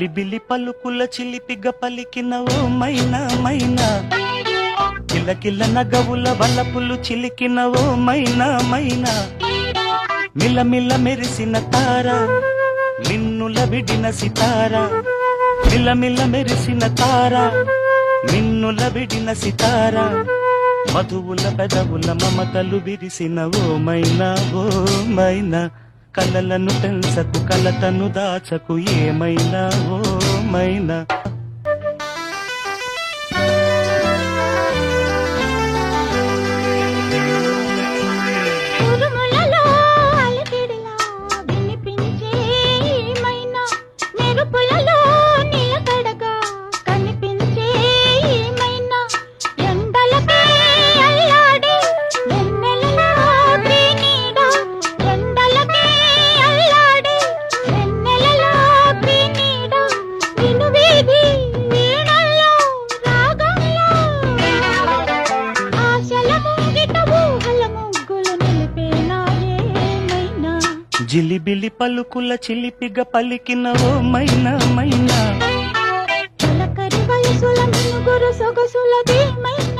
జిలిబిలి పలుకుల చిలిపిగ పలికిన ఓ మైనా మైనా, కిలకిల నగవుల వలపులు చిలికిన ఓ మైనా మైనా, మిలమిల మెరిసిన తార నిన్నుల విడిన సితార, మిలమిల మెరిసిన తార నిన్నుల విడిన సితార, మధువుల పెదవుల మమతలు విరిసిన ఓ మైనా ఓ మైనా, కలలను పెంచకు కలతను దాచకు ఏమైనా ఓ మైనా. జిలిబిలి పలుకుల చిలిపిగ పలికిన ఓ మైనా మైనా, పలకరి వయసుల మినుగురు సొగసుల మైనా.